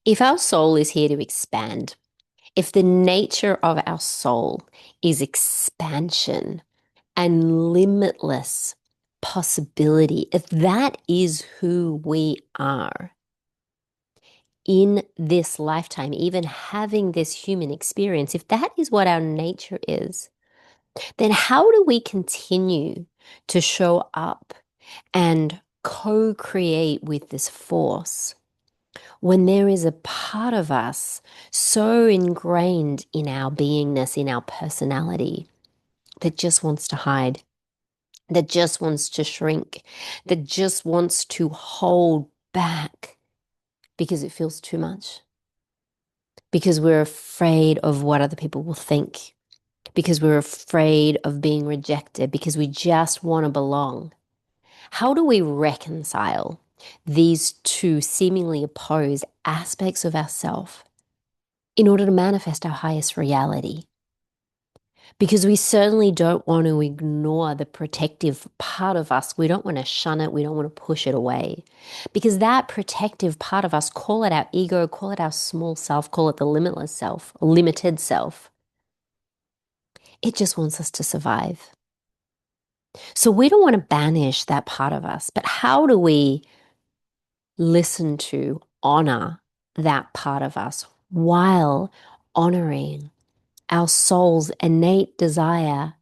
If our soul is here to expand, if the nature of our soul is expansion and limitless possibility, if that is who we are in this lifetime, even having this human experience, if that is what our nature is, then how do we continue to show up and co-create with this force when there is a part of us so ingrained in our beingness, in our personality, that just wants to hide, that just wants to shrink, that just wants to hold back because it feels too much, because we're afraid of what other people will think, because we're afraid of being rejected, because we just want to belong? How do we reconcile these two seemingly opposed aspects of ourselves in order to manifest our highest reality? Because we certainly don't want to ignore the protective part of us. We don't want to shun it. We don't want to push it away. Because that protective part of us, call it our ego, call it our small self, call it the limitless self, limited self, it just wants us to survive. So we don't want to banish that part of us. But how do we listen to, honor that part of us while honoring our soul's innate desire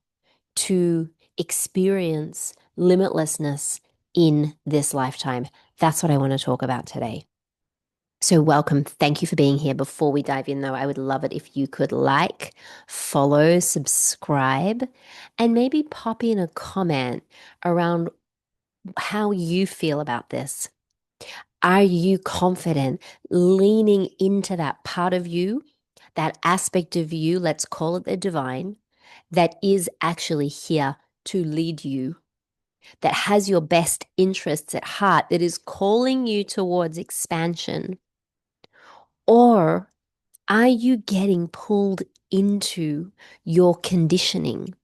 to experience limitlessness in this lifetime? That's what I want to talk about today. So, welcome. Thank you for being here. Before we dive in, though, I would love it if you could like, follow, subscribe, and maybe pop in a comment around how you feel about this. Are you confident leaning into that part of you, that aspect of you, let's call it the divine, that is actually here to lead you, that has your best interests at heart, that is calling you towards expansion? Or are you getting pulled into your conditioning,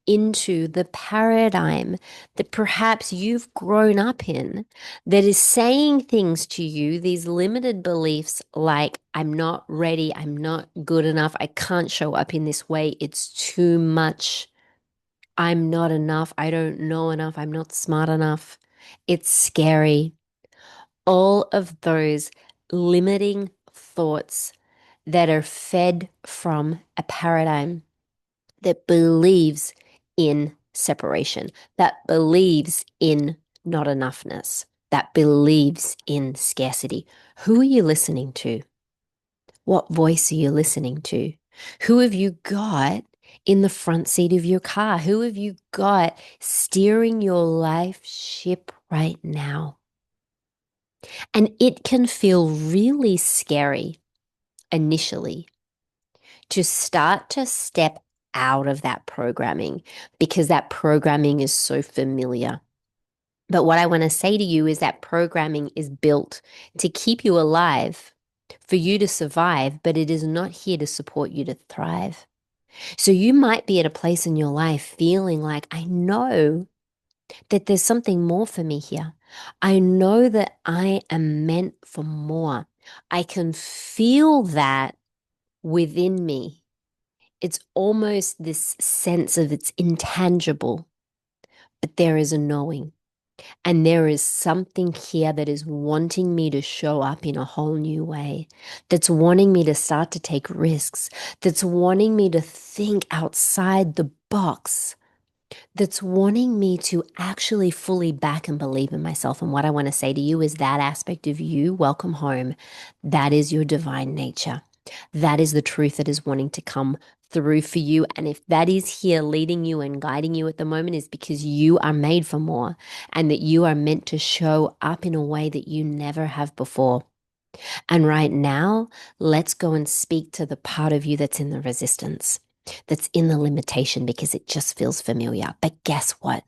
into the paradigm that perhaps you've grown up in, that is saying things to you, these limited beliefs like, I'm not ready, I'm not good enough, I can't show up in this way, it's too much, I'm not enough, I don't know enough, I'm not smart enough, it's scary. All of those limiting thoughts that are fed from a paradigm that believes in separation, that believes in not enoughness, that believes in scarcity. Who are you listening to? What voice are you listening to? Who have you got in the front seat of your car? Who have you got steering your life ship right now? And it can feel really scary initially to start to step out of that programming because that programming is so familiar. But what I want to say to you is that programming is built to keep you alive, for you to survive, but it is not here to support you to thrive. So you might be at a place in your life feeling like, I know that there's something more for me here. I know that I am meant for more. I can feel that within me. It's almost this sense of it's intangible, but there is a knowing. And there is something here that is wanting me to show up in a whole new way, that's wanting me to start to take risks, that's wanting me to think outside the box, that's wanting me to actually fully back and believe in myself. And what I want to say to you is that aspect of you, welcome home. That is your divine nature. That is the truth that is wanting to come through for you. And if that is here leading you and guiding you at the moment, is because you are made for more and that you are meant to show up in a way that you never have before. And right now, let's go and speak to the part of you that's in the resistance, that's in the limitation, because it just feels familiar. But guess what?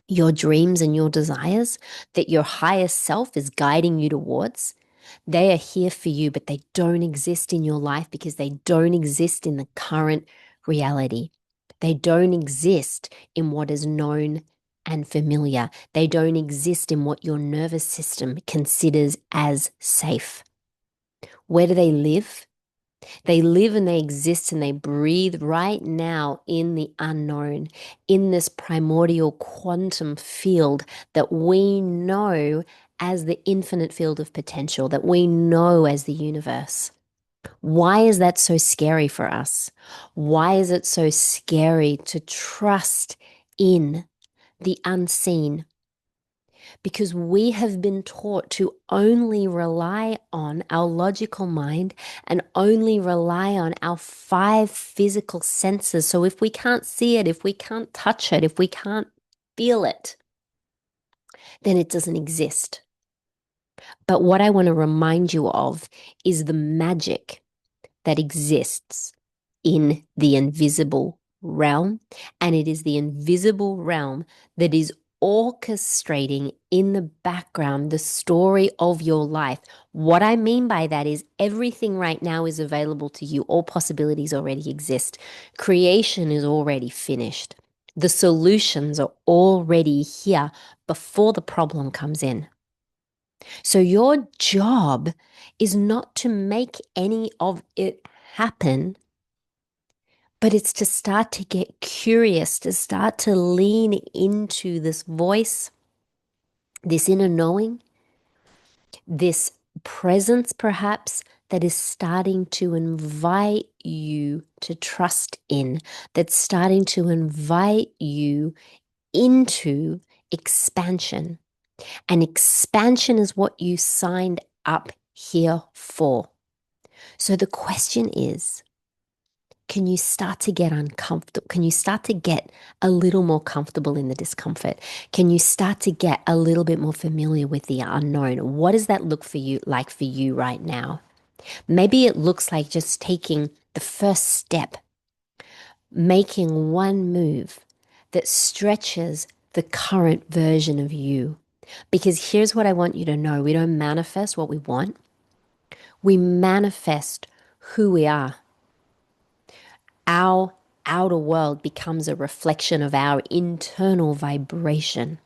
Your dreams and your desires that your higher self is guiding you towards, they are here for you, but they don't exist in your life because they don't exist in the current reality. They don't exist in what is known and familiar. They don't exist in what your nervous system considers as safe. Where do they live? They live and they exist and they breathe right now in the unknown, in this primordial quantum field that we know as the infinite field of potential, that we know as the universe. Why is that so scary for us? Why is it so scary to trust in the unseen? Because we have been taught to only rely on our logical mind and only rely on our five physical senses. So if we can't see it, if we can't touch it, if we can't feel it, then it doesn't exist. But what I want to remind you of is the magic that exists in the invisible realm. And it is the invisible realm that is orchestrating in the background the story of your life. What I mean by that is everything right now is available to you. All possibilities already exist. Creation is already finished. The solutions are already here before the problem comes in. So your job is not to make any of it happen, but it's to start to get curious, to start to lean into this voice, this inner knowing, this presence perhaps that is starting to invite you to trust in, that's starting to invite you into expansion. And expansion is what you signed up here for. So the question is, can you start to get uncomfortable? Can you start to get a little more comfortable in the discomfort? Can you start to get a little bit more familiar with the unknown? What does that look for you like for you right now? Maybe it looks like just taking the first step, making one move that stretches the current version of you. Because here's what I want you to know. We don't manifest what we want. We manifest who we are. Our outer world becomes a reflection of our internal vibration.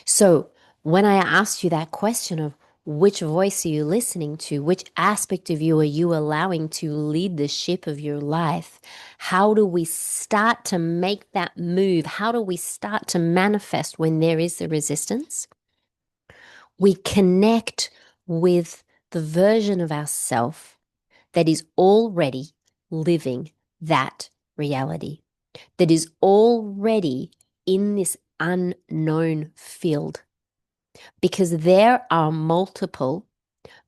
So when I asked you that question of which voice are you listening to, which aspect of you are you allowing to lead the ship of your life, how do we start to make that move? How do we start to manifest when there is the resistance? We connect with the version of ourself that is already living that reality, that is already in this unknown field. Because there are multiple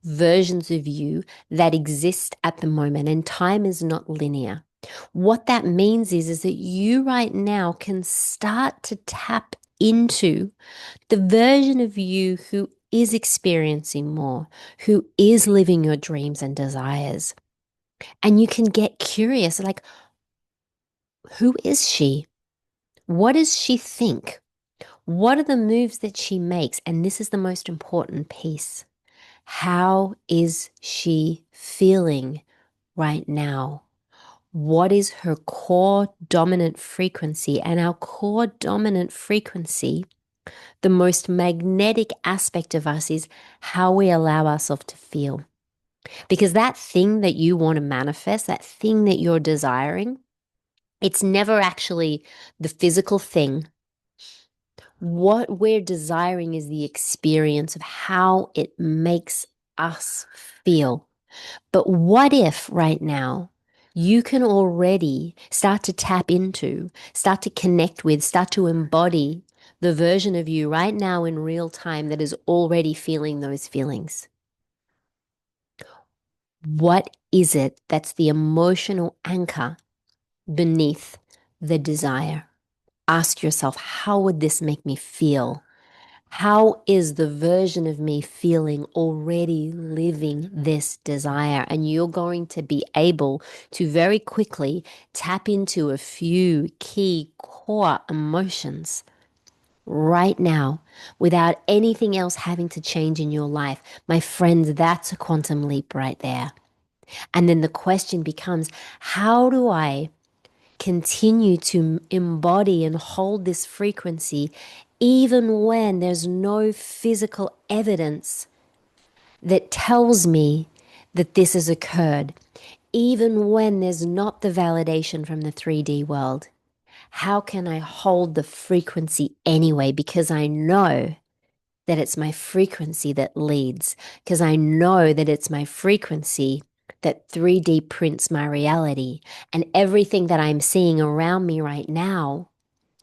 versions of you that exist at the moment, and time is not linear. What that means is that you right now can start to tap into the version of you who is experiencing more, who is living your dreams and desires. And you can get curious, like, who is she? What does she think? What are the moves that she makes? And this is the most important piece. How is she feeling right now? What is her core dominant frequency? And our core dominant frequency, the most magnetic aspect of us, is how we allow ourselves to feel. Because that thing that you want to manifest, that thing that you're desiring, it's never actually the physical thing. What we're desiring is the experience of how it makes us feel. But what if right now you can already start to tap into, start to connect with, start to embody the version of you right now in real time that is already feeling those feelings? What is it that's the emotional anchor beneath the desire? Ask yourself, how would this make me feel? How is the version of me feeling already living this desire? And you're going to be able to very quickly tap into a few key core emotions right now without anything else having to change in your life. My friends, that's a quantum leap right there. And then the question becomes, how do I continue to embody and hold this frequency even when there's no physical evidence that tells me that this has occurred, even when there's not the validation from the 3D world. How can I hold the frequency anyway? Because I know that it's my frequency that leads, because I know that it's my frequency that 3D prints my reality. And everything that I'm seeing around me right now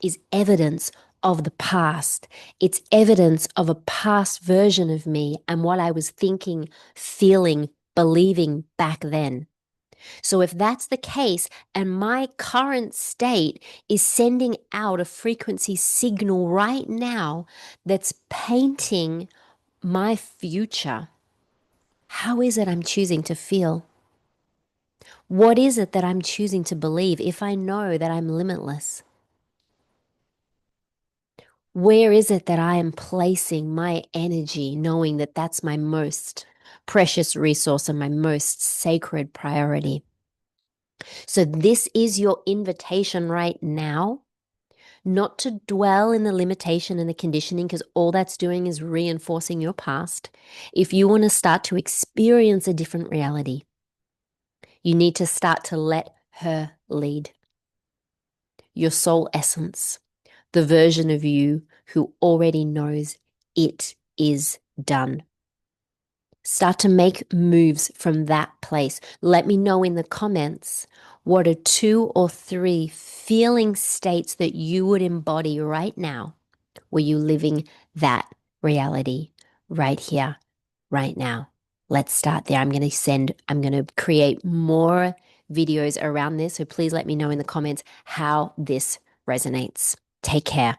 is evidence of the past. It's evidence of a past version of me and what I was thinking, feeling, believing back then. So if that's the case, and my current state is sending out a frequency signal right now that's painting my future, how is it I'm choosing to feel? What is it that I'm choosing to believe if I know that I'm limitless? Where is it that I am placing my energy, knowing that that's my most precious resource and my most sacred priority? So this is your invitation right now, not to dwell in the limitation and the conditioning, because all that's doing is reinforcing your past. If you want to start to experience a different reality, you need to start to let her lead. Your soul essence, the version of you who already knows it is done. Start to make moves from that place. Let me know in the comments what are 2 or 3 feeling states that you would embody right now. Were you living that reality right here, right now? Let's start there. I'm going to create more videos around this. So please let me know in the comments how this resonates. Take care.